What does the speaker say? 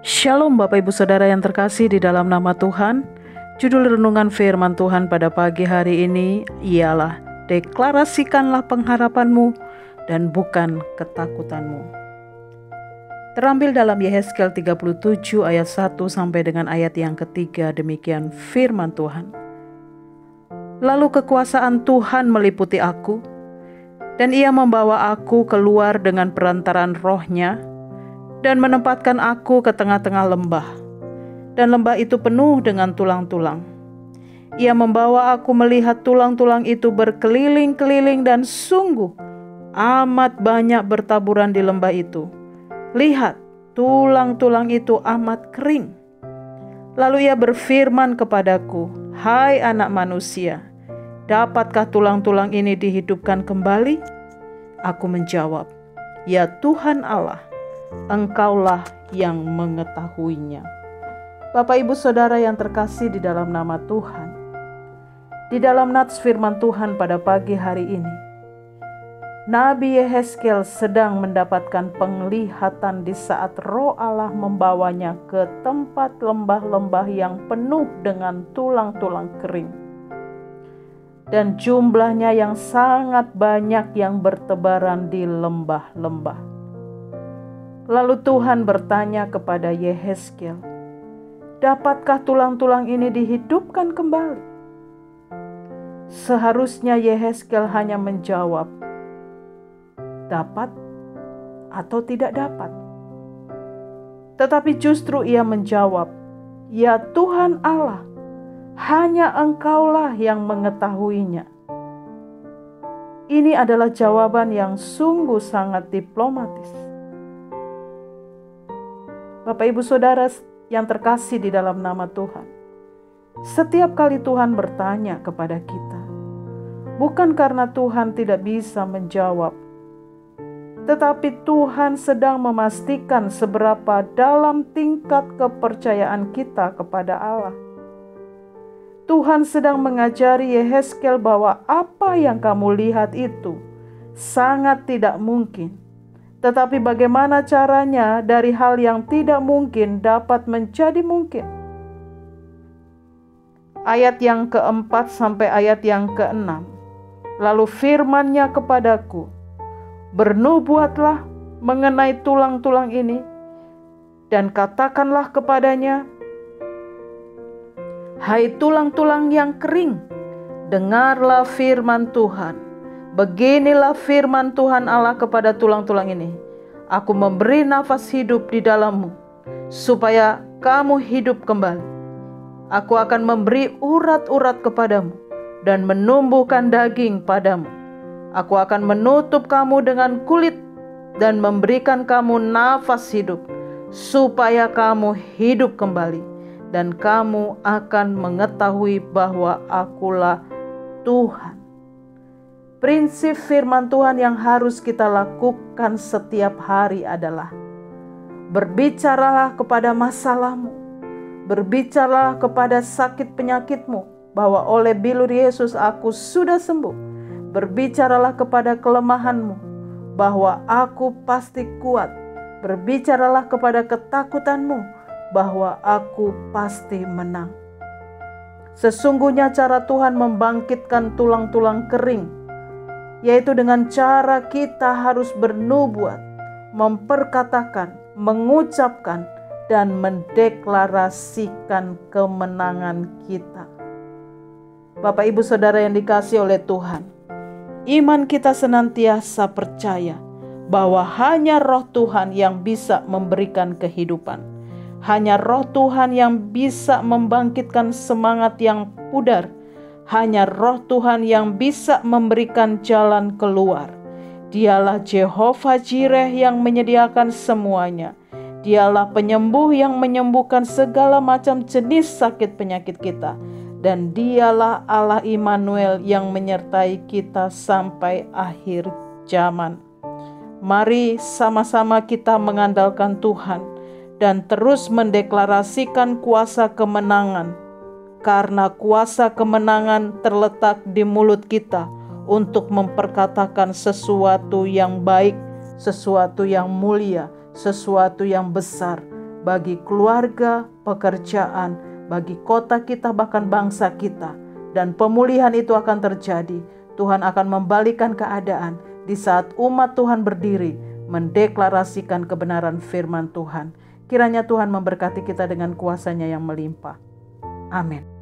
Shalom Bapak Ibu Saudara yang terkasih di dalam nama Tuhan. Judul renungan firman Tuhan pada pagi hari ini ialah deklarasikanlah pengharapanmu dan bukan ketakutanmu. Terambil dalam Yehezkiel 37 ayat 1 sampai dengan ayat yang ketiga, demikian firman Tuhan. Lalu kekuasaan Tuhan meliputi aku, dan ia membawa aku keluar dengan perantaran roh-Nya, dan menempatkan aku ke tengah-tengah lembah. Dan lembah itu penuh dengan tulang-tulang. Ia membawa aku melihat tulang-tulang itu berkeliling-keliling dan sungguh amat banyak bertaburan di lembah itu. Lihat, tulang-tulang itu amat kering. Lalu ia berfirman kepadaku, "Hai anak manusia, dapatkah tulang-tulang ini dihidupkan kembali?" Aku menjawab, "Ya Tuhan Allah, Engkaulah yang mengetahuinya." Bapak Ibu Saudara yang terkasih di dalam nama Tuhan, di dalam nats firman Tuhan pada pagi hari ini, Nabi Yehezkiel sedang mendapatkan penglihatan di saat Roh Allah membawanya ke tempat lembah-lembah yang penuh dengan tulang-tulang kering, dan jumlahnya yang sangat banyak yang bertebaran di lembah-lembah. Lalu Tuhan bertanya kepada Yehezkiel, "Dapatkah tulang-tulang ini dihidupkan kembali?" Seharusnya Yehezkiel hanya menjawab, "Dapat atau tidak dapat." Tetapi justru ia menjawab, "Ya Tuhan Allah, hanya Engkaulah yang mengetahuinya." Ini adalah jawaban yang sungguh sangat diplomatis. Bapak Ibu Saudara yang terkasih di dalam nama Tuhan, setiap kali Tuhan bertanya kepada kita, bukan karena Tuhan tidak bisa menjawab, tetapi Tuhan sedang memastikan seberapa dalam tingkat kepercayaan kita kepada Allah. Tuhan sedang mengajari Yehezkiel bahwa apa yang kamu lihat itu sangat tidak mungkin. Tetapi bagaimana caranya dari hal yang tidak mungkin dapat menjadi mungkin? Ayat yang keempat sampai ayat yang keenam. Lalu firman-Nya kepadaku, "Bernubuatlah mengenai tulang-tulang ini, dan katakanlah kepadanya, hai tulang-tulang yang kering, dengarlah firman Tuhan. Beginilah firman Tuhan Allah kepada tulang-tulang ini. Aku memberi nafas hidup di dalammu, supaya kamu hidup kembali. Aku akan memberi urat-urat kepadamu, dan menumbuhkan daging padamu. Aku akan menutup kamu dengan kulit, dan memberikan kamu nafas hidup, supaya kamu hidup kembali. Dan kamu akan mengetahui bahwa Akulah Tuhan." Prinsip firman Tuhan yang harus kita lakukan setiap hari adalah berbicaralah kepada masalahmu, berbicaralah kepada sakit penyakitmu, bahwa oleh bilur Yesus aku sudah sembuh. Berbicaralah kepada kelemahanmu, bahwa aku pasti kuat. Berbicaralah kepada ketakutanmu, bahwa aku pasti menang. Sesungguhnya cara Tuhan membangkitkan tulang-tulang kering, yaitu dengan cara kita harus bernubuat, memperkatakan, mengucapkan, dan mendeklarasikan kemenangan kita. Bapak Ibu Saudara yang dikasihi oleh Tuhan, iman kita senantiasa percaya bahwa hanya Roh Tuhan yang bisa memberikan kehidupan. Hanya Roh Tuhan yang bisa membangkitkan semangat yang pudar. Hanya Roh Tuhan yang bisa memberikan jalan keluar. Dialah Jehovah Jireh yang menyediakan semuanya. Dialah penyembuh yang menyembuhkan segala macam jenis sakit penyakit kita. Dan Dialah Allah Immanuel yang menyertai kita sampai akhir zaman. Mari sama-sama kita mengandalkan Tuhan dan terus mendeklarasikan kuasa kemenangan. Karena kuasa kemenangan terletak di mulut kita untuk memperkatakan sesuatu yang baik, sesuatu yang mulia, sesuatu yang besar, bagi keluarga, pekerjaan, bagi kota kita, bahkan bangsa kita. Dan pemulihan itu akan terjadi. Tuhan akan membalikan keadaan di saat umat Tuhan berdiri mendeklarasikan kebenaran firman Tuhan. Kiranya Tuhan memberkati kita dengan kuasa-Nya yang melimpah. Amin.